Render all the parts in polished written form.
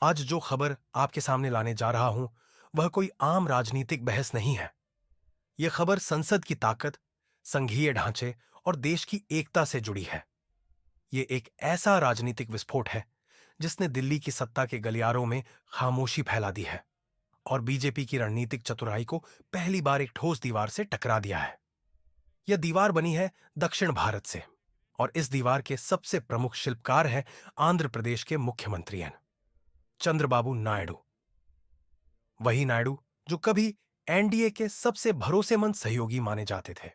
आज जो खबर आपके सामने लाने जा रहा हूं, वह कोई आम राजनीतिक बहस नहीं है। यह खबर संसद की ताकत, संघीय ढांचे और देश की एकता से जुड़ी है। यह एक ऐसा राजनीतिक विस्फोट है जिसने दिल्ली की सत्ता के गलियारों में खामोशी फैला दी है और बीजेपी की रणनीतिक चतुराई को पहली बार एक ठोस दीवार से टकरा दिया है। यह दीवार बनी है दक्षिण भारत से और इस दीवार के सबसे प्रमुख शिल्पकार हैं आंध्र प्रदेश के मुख्यमंत्री एन चंद्रबाबू नायडू। वही नायडू जो कभी एनडीए के सबसे भरोसेमंद सहयोगी माने जाते थे,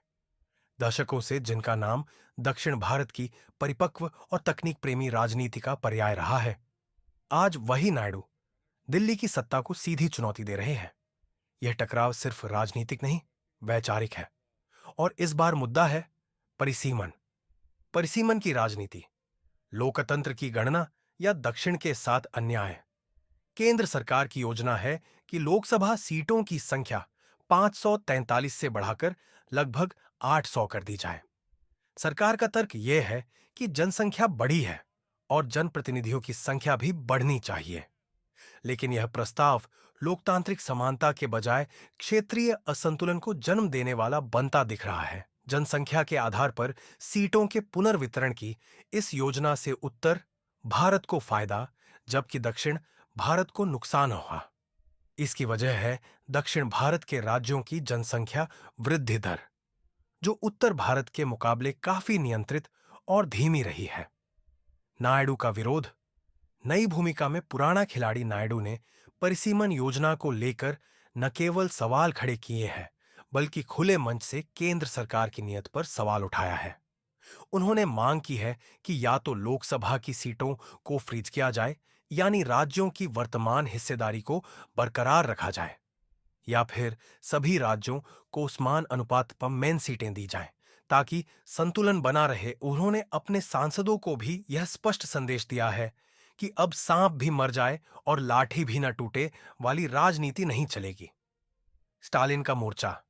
दशकों से जिनका नाम दक्षिण भारत की परिपक्व और तकनीक प्रेमी राजनीति का पर्याय रहा है। आज वही नायडू दिल्ली की सत्ता को सीधी चुनौती दे रहे हैं। यह टकराव सिर्फ राजनीतिक नहीं, वैचारिक है और इस बार मुद्दा है परिसीमन। परिसीमन की राजनीति, लोकतंत्र की गणना या दक्षिण के साथ अन्याय। केंद्र सरकार की योजना है कि लोकसभा सीटों की संख्या 543 से बढ़ाकर लगभग 800 कर दी जाए। सरकार का तर्क यह है कि जनसंख्या बढ़ी है और जनप्रतिनिधियों की संख्या भी बढ़नी चाहिए। लेकिन यह प्रस्ताव लोकतांत्रिक समानता के बजाय क्षेत्रीय असंतुलन को जन्म देने वाला बनता दिख रहा है। जनसंख्या के आधार पर सीटों के पुनर्वितरण की इस योजना से उत्तर भारत को फायदा, जबकि दक्षिण भारत को नुकसान होगा। इसकी वजह है दक्षिण भारत के राज्यों की जनसंख्या वृद्धि दर, जो उत्तर भारत के मुकाबले काफी नियंत्रित और धीमी रही है। नायडू का विरोध। नई भूमिका में पुराना खिलाड़ी नायडू ने परिसीमन योजना को लेकर न केवल सवाल खड़े किए हैं, बल्कि खुले मंच से केंद्र सरकार की नीयत पर सवाल उठाया है। उन्होंने मांग की है कि या तो लोकसभा की सीटों को फ्रीज किया जाए, यानी राज्यों की वर्तमान हिस्सेदारी को बरकरार रखा जाए, या फिर सभी राज्यों को समान अनुपात पर मेन सीटें दी जाएं, ताकि संतुलन बना रहे। उन्होंने अपने सांसदों को भी यह स्पष्ट संदेश दिया है कि अब सांप भी मर जाए और लाठी भी न टूटे वाली राजनीति नहीं चलेगी। स्टालिन का मोर्चा।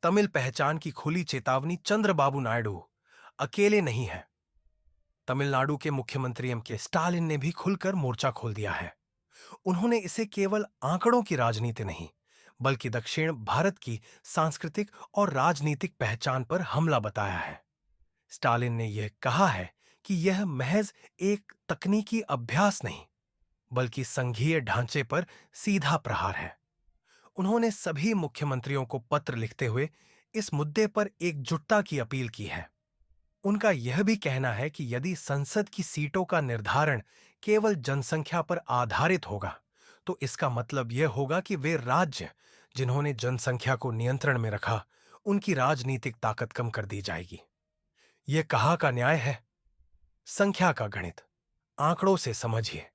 तमिल पहचान की खुली चेतावनी। चंद्रबाबू नायडू अकेले नहीं है। तमिलनाडु के मुख्यमंत्री एम के स्टालिन ने भी खुलकर मोर्चा खोल दिया है। उन्होंने इसे केवल आंकड़ों की राजनीति नहीं, बल्कि दक्षिण भारत की सांस्कृतिक और राजनीतिक पहचान पर हमला बताया है। स्टालिन ने यह कहा है कि यह महज एक तकनीकी अभ्यास नहीं, बल्कि संघीय ढांचे पर सीधा प्रहार है। उन्होंने सभी मुख्यमंत्रियों को पत्र लिखते हुए इस मुद्दे पर एकजुटता की अपील की है। उनका यह भी कहना है कि यदि संसद की सीटों का निर्धारण केवल जनसंख्या पर आधारित होगा, तो इसका मतलब यह होगा कि वे राज्य जिन्होंने जनसंख्या को नियंत्रण में रखा, उनकी राजनीतिक ताकत कम कर दी जाएगी। यह कहाँ का न्याय है? संख्या का गणित। आंकड़ों से समझिए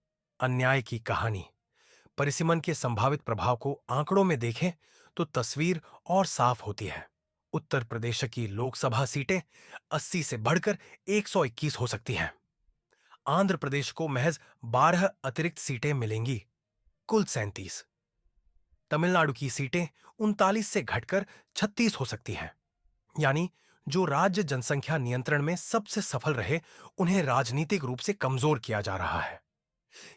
अन्याय की कहानी। परिसीमन के संभावित प्रभाव को आंकड़ों में देखें तो तस्वीर और साफ होती है। उत्तर प्रदेश की लोकसभा सीटें 80 से बढ़कर 121 हो सकती हैं। आंध्र प्रदेश को महज 12 अतिरिक्त सीटें मिलेंगी, कुल 37। तमिलनाडु की सीटें 39 से घटकर 36 हो सकती हैं। यानी जो राज्य जनसंख्या नियंत्रण में सबसे सफल रहे, उन्हें राजनीतिक रूप से कमजोर किया जा रहा है।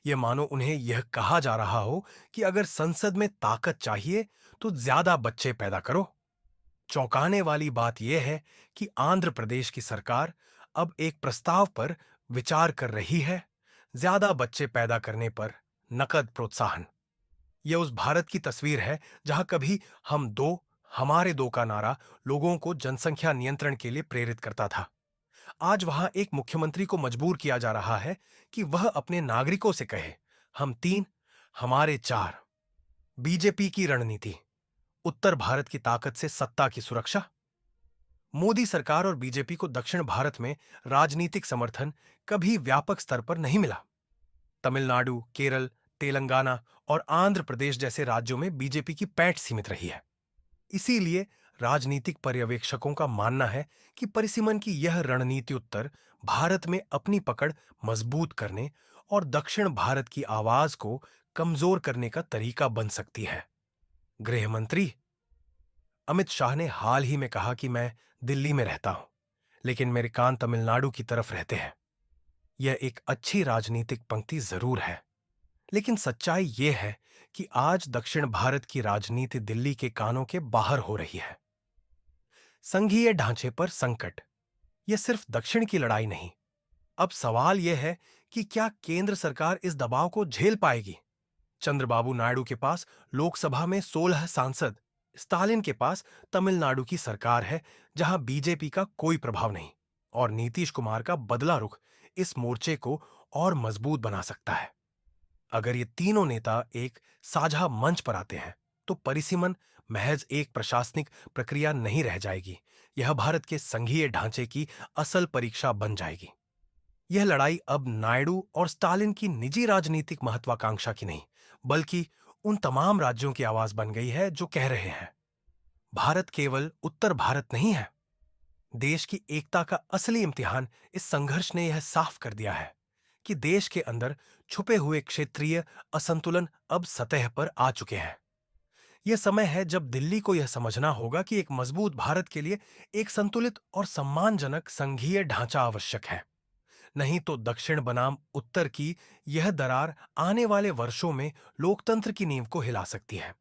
यह मानो उन्हें यह कहा जा रहा हो कि अगर संसद में ताकत चाहिए तो ज्यादा बच्चे पैदा करो। चौंकाने वाली बात यह है कि आंध्र प्रदेश की सरकार अब एक प्रस्ताव पर विचार कर रही है, ज्यादा बच्चे पैदा करने पर नकद प्रोत्साहन। यह उस भारत की तस्वीर है जहां कभी हम दो, हमारे दो का नारा लोगों को जनसंख्या नियंत्रण के लिए प्रेरित करता था। आज वहां एक मुख्यमंत्री को मजबूर किया जा रहा है कि वह अपने नागरिकों से कहे, हम तीन, हमारे चार। बीजेपी की रणनीति। उत्तर भारत की ताकत से सत्ता की सुरक्षा। मोदी सरकार और बीजेपी को दक्षिण भारत में राजनीतिक समर्थन कभी व्यापक स्तर पर नहीं मिला। तमिलनाडु, केरल, तेलंगाना और आंध्र प्रदेश जैसे राज्यों में बीजेपी की पैठ सीमित रही है। इसीलिए राजनीतिक पर्यवेक्षकों का मानना है कि परिसीमन की यह रणनीति उत्तर भारत में अपनी पकड़ मजबूत करने और दक्षिण भारत की आवाज को कमजोर करने का तरीका बन सकती है। गृह मंत्री अमित शाह ने हाल ही में कहा कि मैं दिल्ली में रहता हूं, लेकिन मेरे कान तमिलनाडु की तरफ रहते हैं। यह एक अच्छी राजनीतिक पंक्ति जरूर है, लेकिन सच्चाई ये है कि आज दक्षिण भारत की राजनीति दिल्ली के कानों के बाहर हो रही है। संघीय ढांचे पर संकट, यह सिर्फ दक्षिण की लड़ाई नहीं। अब सवाल यह है कि क्या केंद्र सरकार इस दबाव को झेल पाएगी? चंद्रबाबू नायडू के पास लोकसभा में 16 सांसद, स्टालिन के पास तमिलनाडु की सरकार है जहां बीजेपी का कोई प्रभाव नहीं, और नीतीश कुमार का बदला रुख इस मोर्चे को और मजबूत बना सकता है। अगर ये तीनों नेता एक साझा मंच पर आते हैं तो परिसीमन महज एक प्रशासनिक प्रक्रिया नहीं रह जाएगी, यह भारत के संघीय ढांचे की असल परीक्षा बन जाएगी। यह लड़ाई अब नायडू और स्टालिन की निजी राजनीतिक महत्वाकांक्षा की नहीं, बल्कि उन तमाम राज्यों की आवाज बन गई है जो कह रहे हैं, भारत केवल उत्तर भारत नहीं है। देश की एकता का असली इम्तिहान इस संघर्ष ने यह साफ कर दिया है कि देश के अंदर छुपे हुए क्षेत्रीय असंतुलन अब सतह पर आ चुके हैं। यह समय है जब दिल्ली को यह समझना होगा कि एक मजबूत भारत के लिए एक संतुलित और सम्मानजनक संघीय ढांचा आवश्यक है। नहीं तो दक्षिण बनाम उत्तर की यह दरार आने वाले वर्षों में लोकतंत्र की नींव को हिला सकती है।